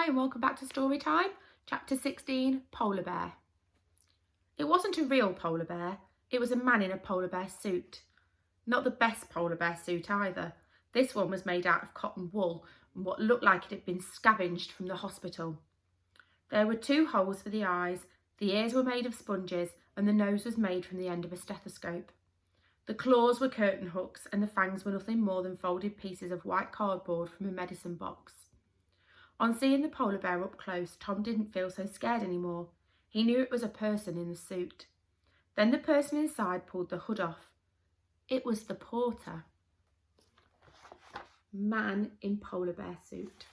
Hi and welcome back to Story Time, Chapter 16, Polar Bear. It wasn't a real polar bear, it was a man in a polar bear suit. Not the best polar bear suit either. This one was made out of cotton wool and what looked like it had been scavenged from the hospital. There were 2 holes for the eyes, the ears were made of sponges and the nose was made from the end of a stethoscope. The claws were curtain hooks and the fangs were nothing more than folded pieces of white cardboard from a medicine box. On seeing the polar bear up close, Tom didn't feel so scared anymore. He knew it was a person in the suit. Then the person inside pulled the hood off. It was the porter. Man in polar bear suit.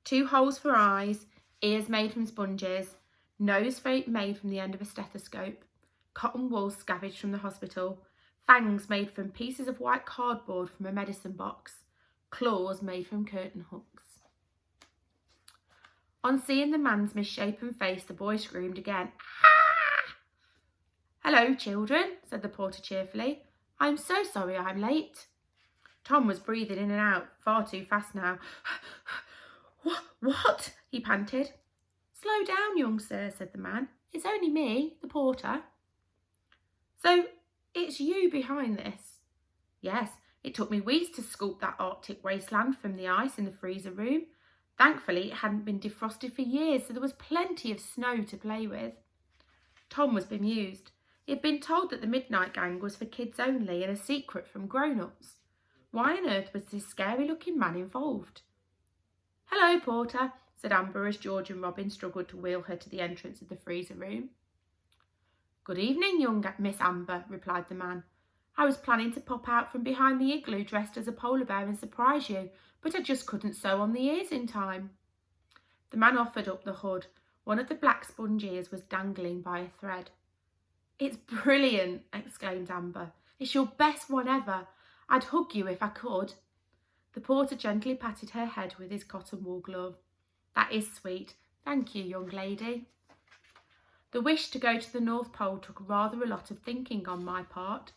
2 holes for eyes, ears made from sponges, nose made from the end of a stethoscope, cotton wool scavenged from the hospital, fangs made from pieces of white cardboard from a medicine box, claws made from curtain hooks. On seeing the man's misshapen face, the boy screamed again. Ah! Hello, children, said the porter cheerfully. I'm so sorry I'm late. Tom was breathing in and out, far too fast now. What? He panted. Slow down, young sir, said the man. It's only me, the porter. So, it's you behind this? Yes, it took me weeks to sculpt that Arctic wasteland from the ice in the freezer room. Thankfully, it hadn't been defrosted for years, so there was plenty of snow to play with. Tom was bemused. He had been told that the Midnight Gang was for kids only and a secret from grown-ups. Why on earth was this scary-looking man involved? Hello, porter, said Amber as George and Robin struggled to wheel her to the entrance of the freezer room. Good evening, young Miss Amber, replied the man. I was planning to pop out from behind the igloo dressed as a polar bear and surprise you, but I just couldn't sew on the ears in time. The man offered up the hood. One of the black sponge ears was dangling by a thread. It's brilliant, exclaimed Amber. It's your best one ever. I'd hug you if I could. The porter gently patted her head with his cotton wool glove. That is sweet. Thank you, young lady. The wish to go to the North Pole took rather a lot of thinking on my part.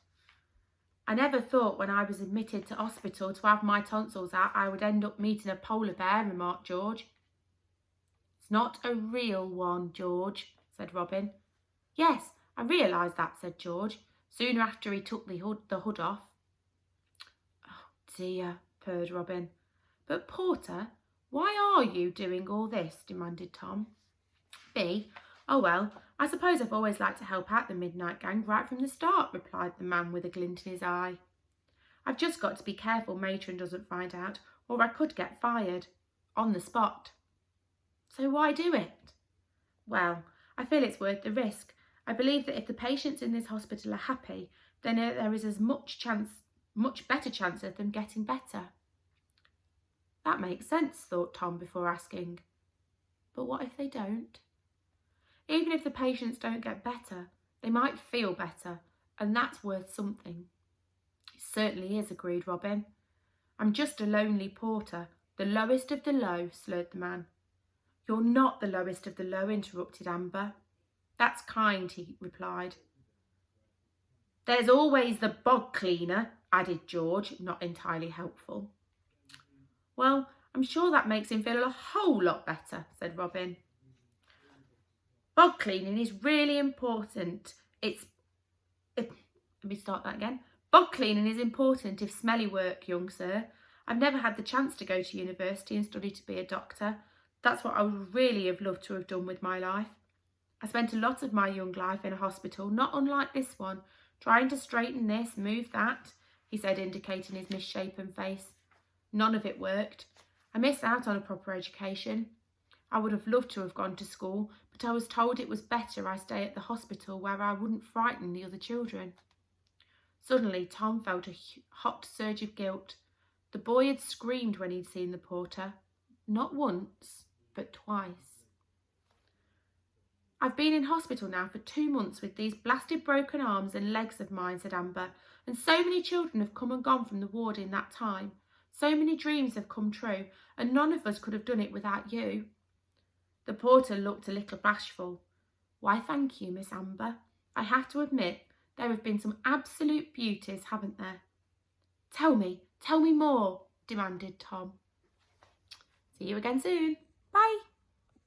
I never thought when I was admitted to hospital to have my tonsils out I would end up meeting a polar bear, remarked George. It's not a real one, George, said Robin. Yes, I realised that, said George, soon after he took the hood off. Oh dear, purred Robin. But Porter, why are you doing all this? Demanded Tom. Me? Oh well, I suppose I've always liked to help out the Midnight Gang right from the start, replied the man with a glint in his eye. I've just got to be careful Matron doesn't find out, or I could get fired. On the spot. So why do it? Well, I feel it's worth the risk. I believe that if the patients in this hospital are happy, then there is much better chance of them getting better. That makes sense, thought Tom before asking. But what if they don't? Even if the patients don't get better, they might feel better, and that's worth something. It certainly is, agreed Robin. I'm just a lonely porter, the lowest of the low, slurred the man. You're not the lowest of the low, interrupted Amber. That's kind, he replied. There's always the bog cleaner, added George, not entirely helpful. Well, I'm sure that makes him feel a whole lot better, said Robin. Bog cleaning is really important. Bog cleaning is important if smelly work, young sir. I've never had the chance to go to university and study to be a doctor. That's what I would really have loved to have done with my life. I spent a lot of my young life in a hospital, not unlike this one, trying to straighten this, move that, he said, indicating his misshapen face. None of it worked. I missed out on a proper education. I would have loved to have gone to school, but I was told it was better I stay at the hospital where I wouldn't frighten the other children. Suddenly, Tom felt a hot surge of guilt. The boy had screamed when he'd seen the porter. Not once, but twice. I've been in hospital now for 2 months with these blasted broken arms and legs of mine, said Amber, and so many children have come and gone from the ward in that time. So many dreams have come true, and none of us could have done it without you. The porter looked a little bashful. Why, thank you, Miss Amber. I have to admit, there have been some absolute beauties, haven't there? Tell me more, demanded Tom. See you again soon. Bye.